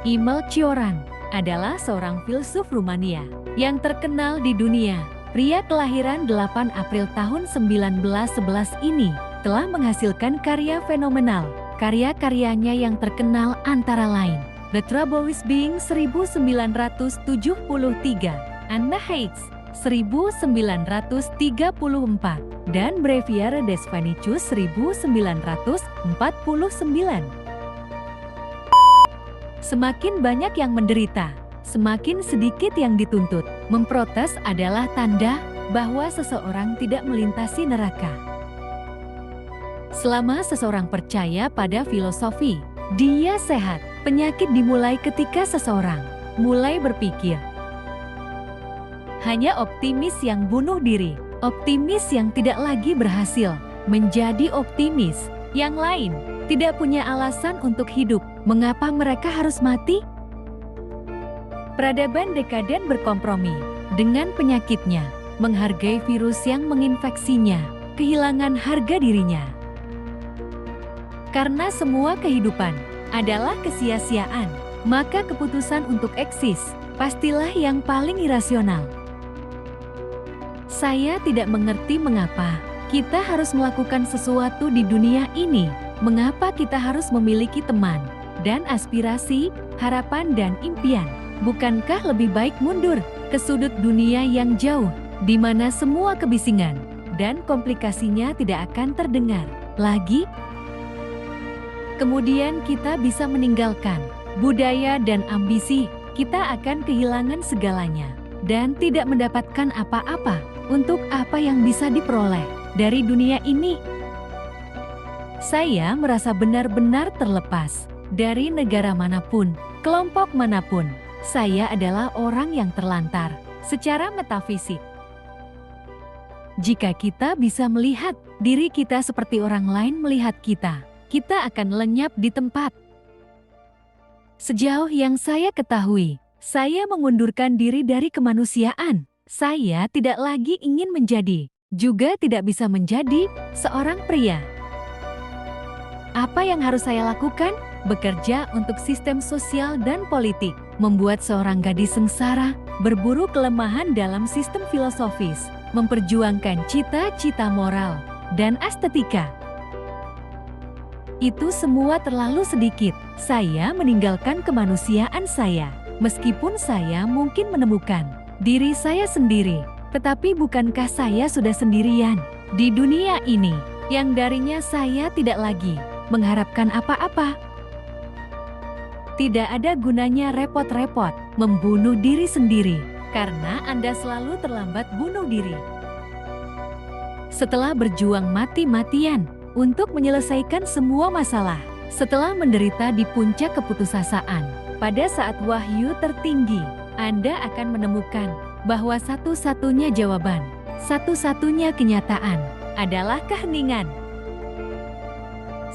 Emil Cioran adalah seorang filsuf Rumania yang terkenal di dunia. Pria kelahiran 8 April tahun 1911 ini telah menghasilkan karya fenomenal. Karya-karyanya yang terkenal antara lain The Trouble With Being 1973, Anna Heights 1934, dan Breviaire des Vanicius 1949. Semakin banyak yang menderita, semakin sedikit yang dituntut. Memprotes adalah tanda bahwa seseorang tidak melintasi neraka. Selama seseorang percaya pada filosofi, dia sehat. Penyakit dimulai ketika seseorang mulai berpikir. Hanya optimis yang bunuh diri, optimis yang tidak lagi berhasil menjadi optimis. Yang lain tidak punya alasan untuk hidup. Mengapa mereka harus mati? Peradaban dekaden berkompromi dengan penyakitnya, menghargai virus yang menginfeksinya, kehilangan harga dirinya. Karena semua kehidupan adalah kesia-siaan, maka keputusan untuk eksis pastilah yang paling irasional. Saya tidak mengerti mengapa kita harus melakukan sesuatu di dunia ini, mengapa kita harus memiliki teman dan aspirasi, harapan dan impian. Bukankah lebih baik mundur ke sudut dunia yang jauh, di mana semua kebisingan dan komplikasinya tidak akan terdengar lagi? Kemudian kita bisa meninggalkan budaya dan ambisi, kita akan kehilangan segalanya dan tidak mendapatkan apa-apa. Untuk apa yang bisa diperoleh dari dunia ini? Saya merasa benar-benar terlepas dari negara manapun, kelompok manapun. Saya adalah orang yang terlantar secara metafisik. Jika kita bisa melihat diri kita seperti orang lain melihat kita, kita akan lenyap di tempat. Sejauh yang saya ketahui, saya mengundurkan diri dari kemanusiaan. Saya tidak lagi ingin menjadi, juga tidak bisa menjadi, seorang pria. Apa yang harus saya lakukan? Bekerja untuk sistem sosial dan politik, membuat seorang gadis sengsara, berburu kelemahan dalam sistem filosofis, memperjuangkan cita-cita moral dan estetika. Itu semua terlalu sedikit. Saya meninggalkan kemanusiaan saya, meskipun saya mungkin menemukan diri saya sendiri. Tetapi bukankah saya sudah sendirian di dunia ini, yang darinya saya tidak lagi mengharapkan apa-apa? Tidak ada gunanya repot-repot membunuh diri sendiri, karena Anda selalu terlambat bunuh diri. Setelah berjuang mati-matian untuk menyelesaikan semua masalah, setelah menderita di puncak keputusasaan, pada saat wahyu tertinggi, Anda akan menemukan bahwa satu-satunya jawaban, satu-satunya kenyataan adalah keheningan.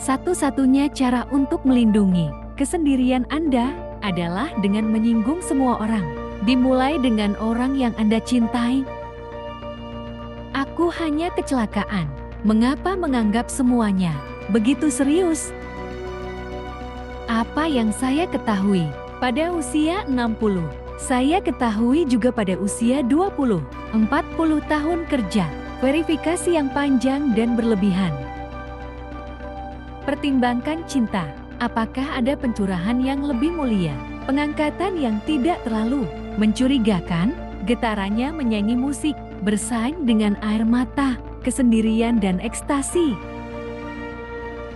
Satu-satunya cara untuk melindungi kesendirian Anda adalah dengan menyinggung semua orang, dimulai dengan orang yang Anda cintai. Aku hanya kecelakaan. Mengapa menganggap semuanya begitu serius? Apa yang saya ketahui pada usia 60, saya ketahui juga pada usia 20, 40 tahun kerja, verifikasi yang panjang dan berlebihan. Pertimbangkan cinta, apakah ada pencurahan yang lebih mulia, pengangkatan yang tidak terlalu mencurigakan, getarannya menyanyi musik, bersaing dengan air mata, kesendirian dan ekstasi.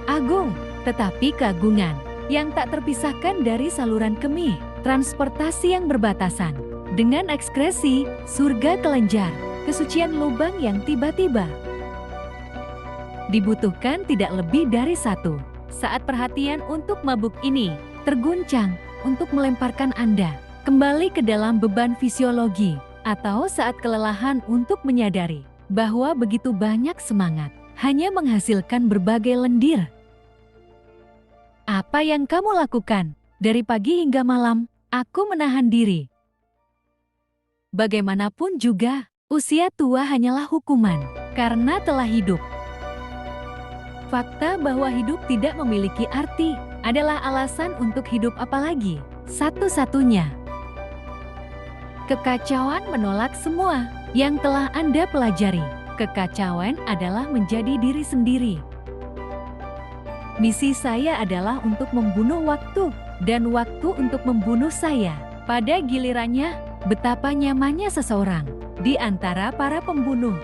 Agung, tetapi keagungan yang tak terpisahkan dari saluran kemih, transportasi yang berbatasan, dengan ekskresi, surga kelenjar, kesucian lubang yang tiba-tiba. Dibutuhkan tidak lebih dari satu saat perhatian untuk mabuk ini terguncang untuk melemparkan Anda kembali ke dalam beban fisiologi, atau saat kelelahan untuk menyadari bahwa begitu banyak semangat hanya menghasilkan berbagai lendir. Apa yang kamu lakukan? Dari pagi hingga malam, aku menahan diri. Bagaimanapun juga, usia tua hanyalah hukuman karena telah hidup. Fakta bahwa hidup tidak memiliki arti adalah alasan untuk hidup apalagi. satu-satunya. Kekacauan menolak semua yang telah Anda pelajari. Kekacauan adalah menjadi diri sendiri. Misi saya adalah untuk membunuh waktu, dan waktu untuk membunuh saya. Pada gilirannya, betapa nyamannya seseorang di antara para pembunuh.